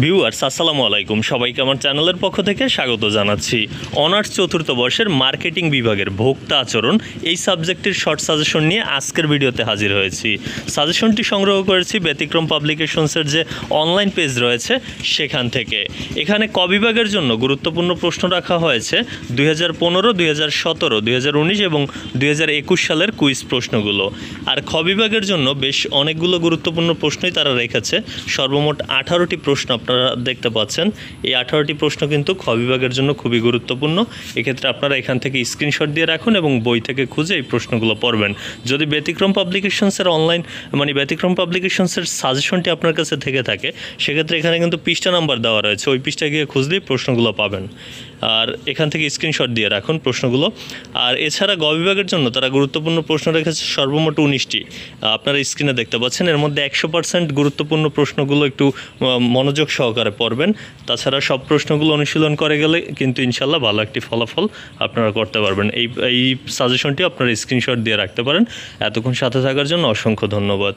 Viewers আসসালামু আলাইকুম, সবাইকে আমার চ্যানেলের পক্ষ থেকে স্বাগত জানাচ্ছি। অনার্স চতুর্থ বর্ষের মার্কেটিং বিভাগের ভোক্তা আচরণ এই সাবজেক্টের শর্ট সাজেশন নিয়ে আজকের ভিডিওতে হাজির হয়েছি। সাজেশনটি সংগ্রহ করেছি ব্যতিক্রম পাবলিকেশনসের যে অনলাইন পেজ রয়েছে সেখান থেকে। এখানে ক বিভাগের জন্য গুরুত্বপূর্ণ প্রশ্ন রাখা হয়েছে 2015, 2017, 2019 এবং 2021 সালের কুইজ প্রশ্নগুলো। আর খ বিভাগের জন্য বেশ অনেকগুলো গুরুত্বপূর্ণ প্রশ্নই তারা রেখেছে। সর্বমোট 18টি প্রশ্ন আপনারা দেখতে পাচ্ছেন। এই 18টি প্রশ্ন কিন্তু খ বিভাগের জন্য খুবই গুরুত্বপূর্ণ। এক্ষেত্রে আপনারা এখান থেকে স্ক্রিনশট দিয়ে রাখুন এবং বই থেকে খুঁজে এই প্রশ্নগুলো পড়বেন। যদি ব্যতিক্রম পাবলিকেশনসের অনলাইন ব্যতিক্রম পাবলিকেশনসের সাজেশনটি আপনার কাছে থেকে থাকে, সেক্ষেত্রে এখানে কিন্তু পৃষ্ঠা নাম্বার দেওয়া রয়েছে, ওই পৃষ্ঠায় গিয়ে খুঁজলেই প্রশ্নগুলো পাবেন। আর এখান থেকে স্ক্রিনশট দিয়ে রাখুন প্রশ্নগুলো। আর এছাড়া গ বিভাগের জন্য তারা গুরুত্বপূর্ণ প্রশ্ন রেখেছে সর্বমোট 19টি। আপনারা স্ক্রিনে দেখতে পাচ্ছেন। এর মধ্যে 100% গুরুত্বপূর্ণ প্রশ্নগুলো একটু মনোযোগ সহকারে পড়বেন। তাছাড়া সব প্রশ্নগুলো অনুশীলন করে গেলে কিন্তু ইনশাল্লাহ ভালো একটি ফলাফল আপনারা করতে পারবেন। এই সাজেশনটি আপনারা স্ক্রিনশট দিয়ে রাখতে পারেন। এতক্ষণ সাথে থাকার জন্য অসংখ্য ধন্যবাদ।